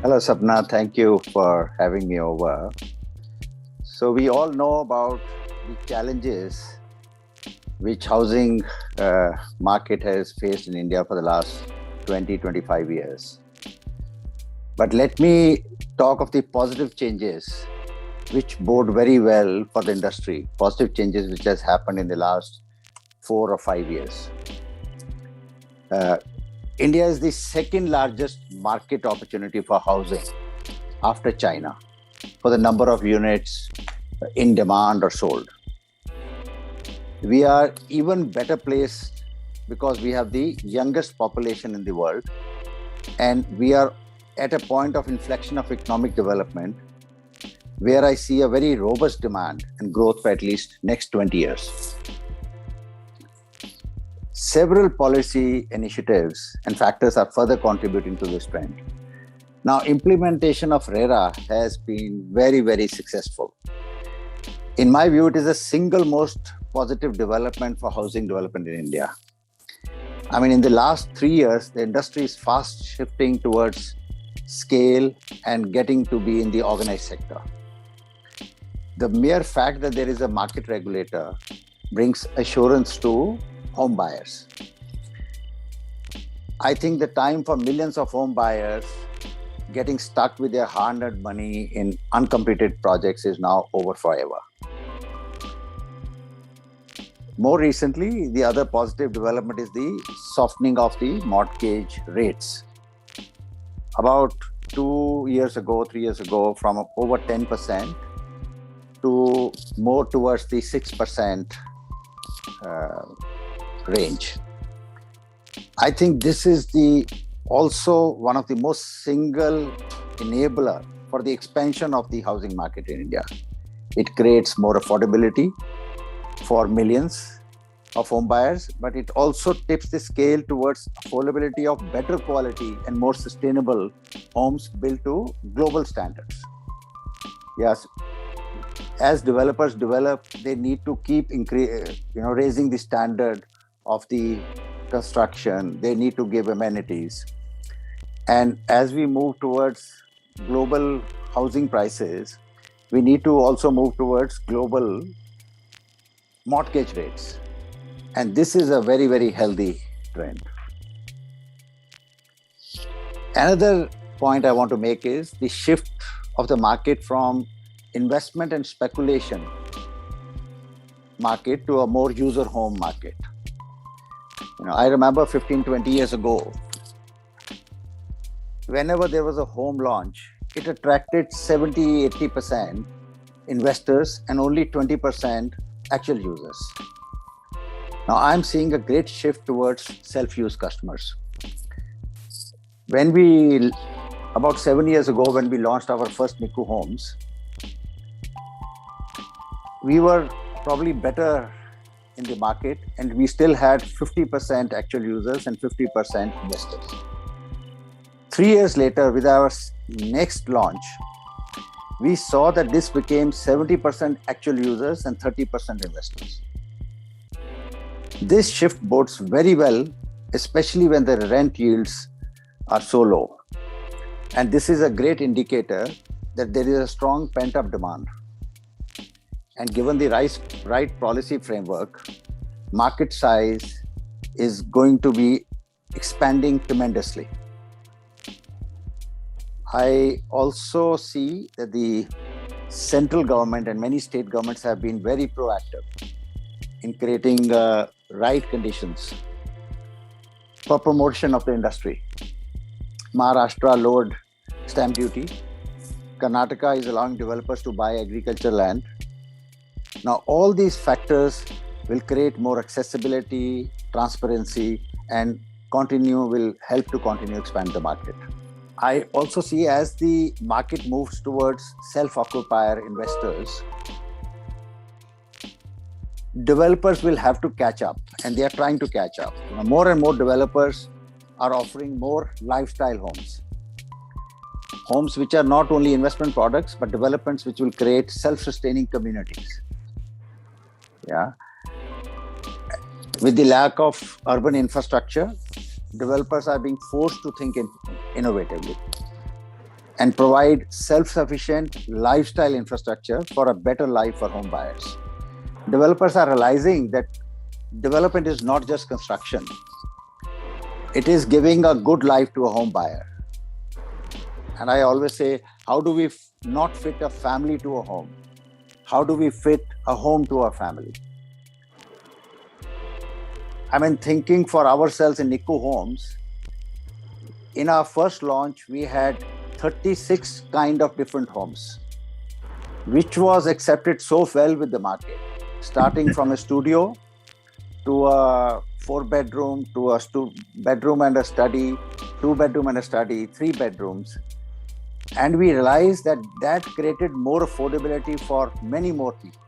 Hello, Sapna. Thank you for having me over. So, we all know about the challenges which housing market has faced in India for the last 20, 25 years. But let me talk of the positive changes which bode very well for the industry, positive changes which has happened in the last 4 or 5 years. Uh, India is the second largest market opportunity for housing after China for the number of units in demand or sold. We are even better placed because we have the youngest population in the world, and we are at a point of inflection of economic development where I see a very robust demand and growth for at least next 20 years. Several policy initiatives and factors are further contributing to this trend. Now, implementation of RERA has been very, very successful. In my view, it is the single most positive development for housing development in India. I mean, in the last 3 years, the industry is fast shifting towards scale and getting to be in the organized sector. The mere fact that there is a market regulator brings assurance to home buyers. I think the time for millions of home buyers getting stuck with their hard-earned money in uncompleted projects is now over forever. More recently, the other positive development is the softening of the mortgage rates. About 2 years ago, 3 years ago, from over 10% to more towards the 6% range. I think this is also one of the most single enabler for the expansion of the housing market in India. It creates more affordability for millions of home buyers, but it also tips the scale towards affordability of better quality and more sustainable homes built to global standards. Yes, as developers develop, they need to keep raising the standard of the construction. They need to give amenities. And as we move towards global housing prices, we need to also move towards global mortgage rates. And this is a very, very healthy trend. Another point I want to make is the shift of the market from investment and speculation market to a more user home market. I remember 15, 20 years ago, whenever there was a home launch, it attracted 70, 80% investors and only 20% actual users. Now I'm seeing a great shift towards self-use customers. About 7 years ago, when we launched our first Niku homes, we were probably better in the market, and we still had 50% actual users and 50% investors. 3 years later, with our next launch, we saw that this became 70% actual users and 30% investors. This shift bodes very well, especially when the rent yields are so low. And this is a great indicator that there is a strong pent-up demand. And given the right policy framework, market size is going to be expanding tremendously. I also see that the central government and many state governments have been very proactive in creating right conditions for promotion of the industry. Maharashtra lowered stamp duty. Karnataka is allowing developers to buy agricultural land. Now, all these factors will create more accessibility, transparency, and will help to continue expand the market. I also see as the market moves towards self-occupier investors, developers will have to catch up, and they are trying to catch up. More and more developers are offering more lifestyle homes. Homes which are not only investment products, but developments which will create self-sustaining communities. Yeah. With the lack of urban infrastructure, developers are being forced to think innovatively. and provide self-sufficient lifestyle infrastructure for a better life for home buyers. Developers are realizing that development is not just construction. It is giving a good life to a home buyer. And I always say, how do we not fit a family to a home? How do we fit a home to a family? I mean, thinking for ourselves in Nikko Homes, in our first launch, we had 36 kind of different homes, which was accepted so well with the market, starting from a studio to a 4-bedroom, to a bedroom and a study, 2-bedroom and a study, 3 bedrooms. And we realized that created more affordability for many more people.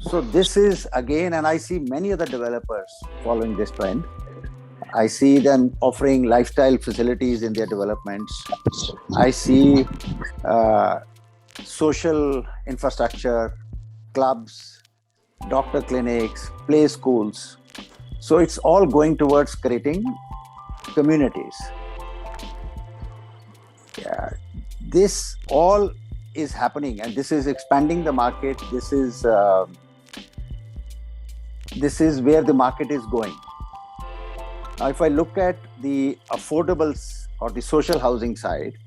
So this is again, and I see many other developers following this trend. I see them offering lifestyle facilities in their developments. I see social infrastructure, clubs, doctor clinics, play schools. So it's all going towards creating communities. Yeah, this all is happening, and this is expanding the market. This is where the market is going. Now, if I look at the affordables or the social housing side,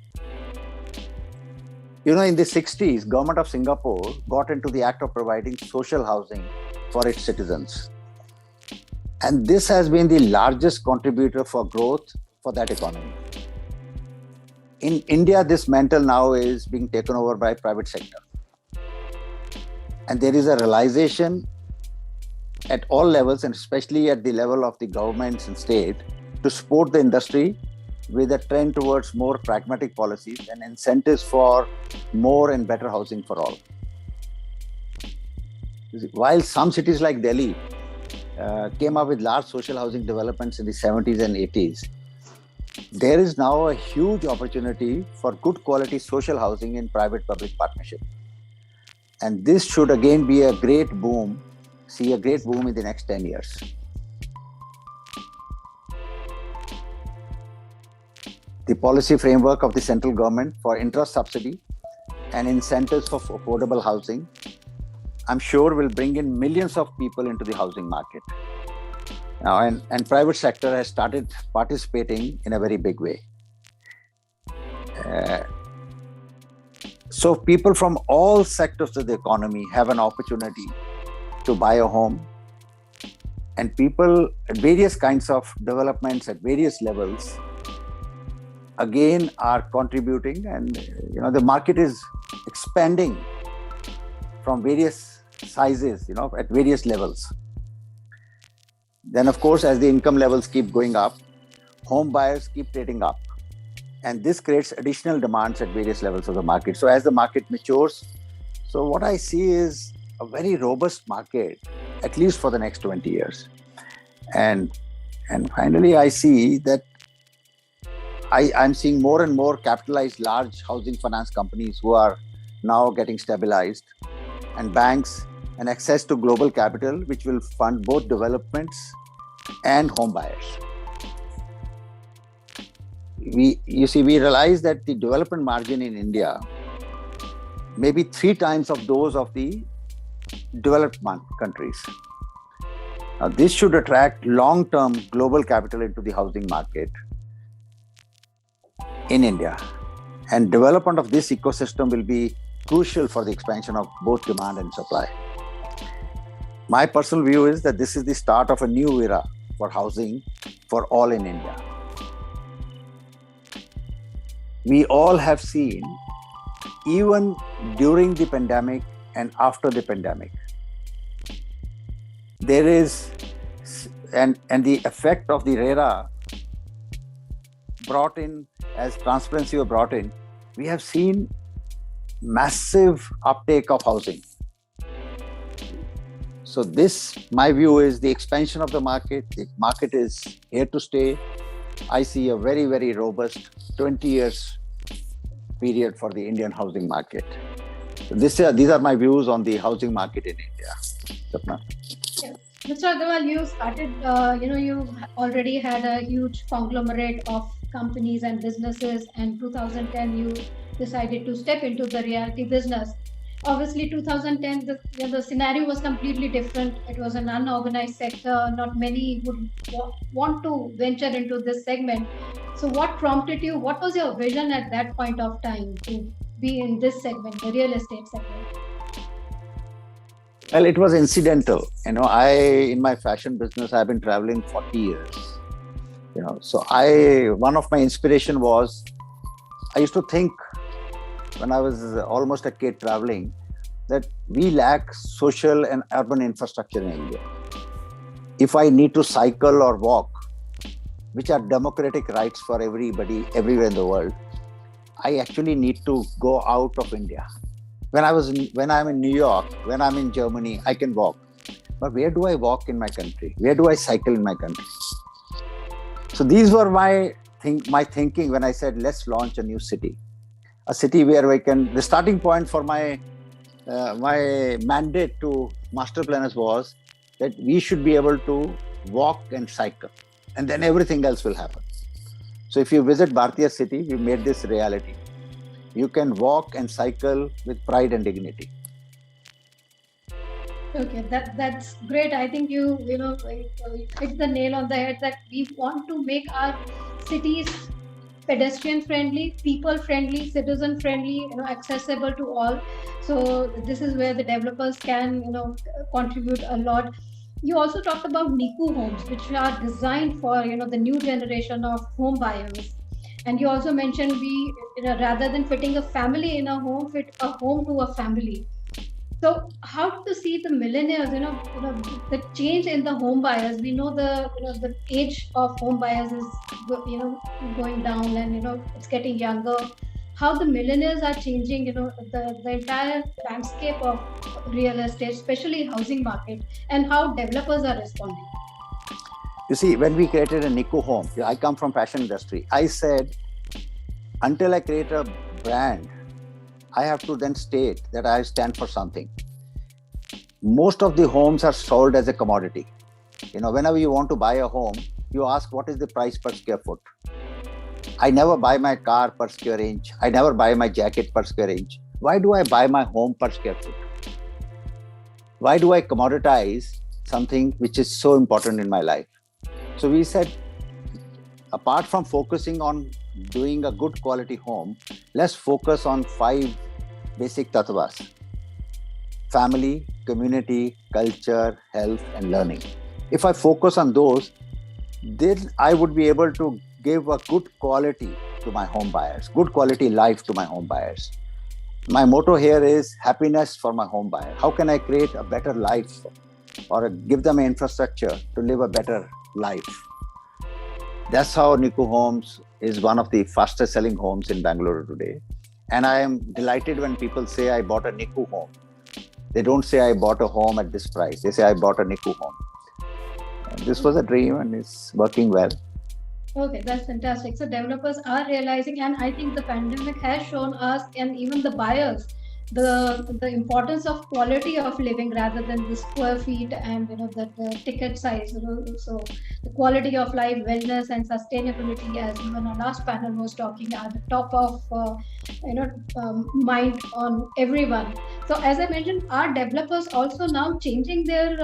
in the 60s, government of Singapore got into the act of providing social housing for its citizens. And this has been the largest contributor for growth for that economy. In India, this mantle now is being taken over by private sector. And there is a realization at all levels, and especially at the level of the governments and state, to support the industry with a trend towards more pragmatic policies and incentives for more and better housing for all. While some cities like Delhi came up with large social housing developments in the 70s and 80s, there is now a huge opportunity for good quality social housing in private-public partnership. And this should again be a great boom in the next 10 years. The policy framework of the central government for interest subsidy and incentives for affordable housing, I'm sure will bring in millions of people into the housing market. Now, and private sector has started participating in a very big way. So people from all sectors of the economy have an opportunity to buy a home, and people at various kinds of developments at various levels again are contributing, and the market is expanding from various sizes, at various levels. Then of course, as the income levels keep going up, home buyers keep trading up, and this creates additional demands at various levels of the market. So as the market matures, so what I see is a very robust market, at least for the next 20 years. And finally, I see that I'm seeing more and more capitalized large housing finance companies who are now getting stabilized, and banks and access to global capital, which will fund both developments and home buyers. We realize that the development margin in India may be 3 times of those of the developed countries. Now, this should attract long-term global capital into the housing market in India, and development of this ecosystem will be crucial for the expansion of both demand and supply. My personal view is that this is the start of a new era for housing for all in India. We all have seen, even during the pandemic and after the pandemic, there is, and the effect of the RERA brought in, as transparency was brought in, we have seen massive uptake of housing. So this, my view is, the expansion of the market. The market is here to stay. I see a very, very robust 20 years period for the Indian housing market. So these are my views on the housing market in India. Sapna. Yes. Mr. Agarwal, you started, you already had a huge conglomerate of companies and businesses, and 2010 you decided to step into the realty business. Obviously 2010 the scenario was completely different. It was an unorganized sector. Not many would want to venture into this segment. So what prompted you? What was your vision at that point of time to be in this segment, the real estate segment? Well, it was incidental. In my fashion business, I've been traveling 40 years. One of my inspiration was, I used to think when I was almost a kid traveling, that we lack social and urban infrastructure in India. If I need to cycle or walk, which are democratic rights for everybody everywhere in the world, I actually need to go out of India. When I'm in New York, when I'm in Germany, I can walk. But where do I walk in my country? Where do I cycle in my country? So these were my thinking when I said, let's launch a new city. A city where the starting point for my mandate to master planners was that we should be able to walk and cycle, and then everything else will happen. So if you visit Bhartiya city, we made this reality. You can walk and cycle with pride and dignity. Okay, that's great. I think you hit the nail on the head that we want to make our cities pedestrian friendly, people friendly, citizen friendly, accessible to all. So this is where the developers can contribute a lot. You also talked about Niku homes, which are designed for the new generation of home buyers. And you also mentioned rather than fitting a family in a home, fit a home to a family. So how to see the millennials, the change in the home buyers? We know the age of home buyers is going down, and it's getting younger. How the millennials are changing, the entire landscape of real estate, especially housing market, and how developers are responding. You see, when we created a Niku home, I come from fashion industry. I said, until I create a brand, I have to then state that I stand for something. Most of the homes are sold as a commodity. Whenever you want to buy a home, you ask what is the price per square foot. I never buy my car per square inch. I never buy my jacket per square inch. Why do I buy my home per square foot? Why do I commoditize something which is so important in my life? So we said, apart from focusing on doing a good quality home, let's focus on 5 basic tattvas: family, community, culture, health, and learning. If I focus on those, then I would be able to give a good quality to my home buyers, good quality life to my home buyers. My motto here is happiness for my home buyer. How can I create a better life or give them an infrastructure to live a better life? That's how Niku Homes is one of the fastest selling homes in Bangalore today. And I am delighted when people say I bought a Niku home. They don't say I bought a home at this price. They say I bought a Niku home. And this was a dream and it's working well. Okay, that's fantastic. So developers are realizing, and I think the pandemic has shown us and even the buyers the importance of quality of living rather than the square feet and the ticket size. So the quality of life, wellness, and sustainability, as even our last panel was talking, are the top of mind on everyone. So as I mentioned, are developers also now changing their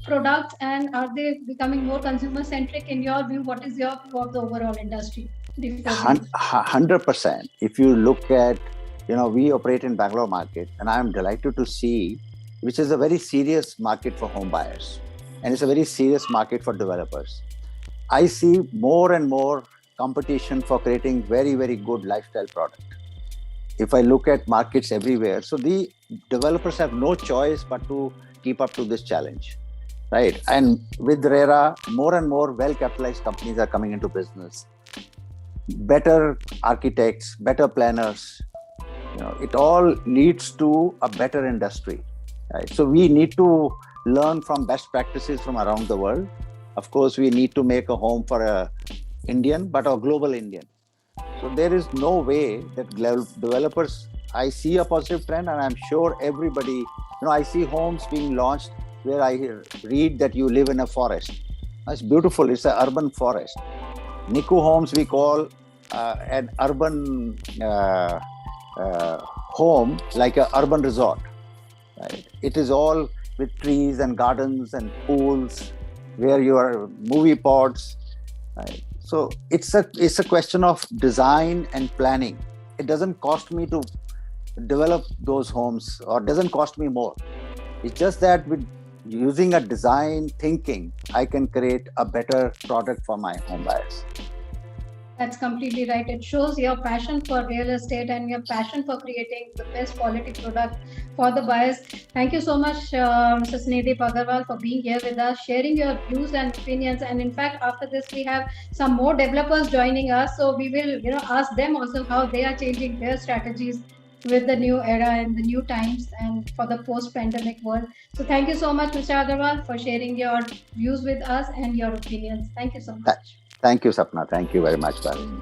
products, and are they becoming more consumer centric? In your view, what is your view of the overall industry? 100%. If you look at we operate in Bangalore market, and I am delighted to see, which is a very serious market for home buyers, and it's a very serious market for developers. I see more and more competition for creating very, very good lifestyle product. If I look at markets everywhere, so the developers have no choice but to keep up to this challenge, right? And with RERA, more and more well-capitalized companies are coming into business. Better architects, better planners, it all leads to a better industry, right? So we need to learn from best practices from around the world. Of course, we need to make a home for a Indian, but a global Indian. So there is no way that developers, I see a positive trend, and I'm sure everybody, I see homes being launched where I read that you live in a forest. That's beautiful. It's an urban forest. Niku homes we call an urban home, like an urban resort. Right? It is all with trees and gardens and pools, where your movie pods. Right? So it's a question of design and planning. It doesn't cost me to develop those homes, or doesn't cost me more. It's just that with using a design thinking, I can create a better product for my home buyers. That's completely right. It shows your passion for real estate and your passion for creating the best quality product for the buyers. Thank you so much, Mr. Snedeep Agarwal, for being here with us, sharing your views and opinions. And in fact, after this, we have some more developers joining us, so we will, ask them also how they are changing their strategies with the new era and the new times and for the post-pandemic world. So thank you so much, Mr. Agarwal, for sharing your views with us and your opinions. Thank you so much. Thank you, Sapna. Thank you very much, Bhavin.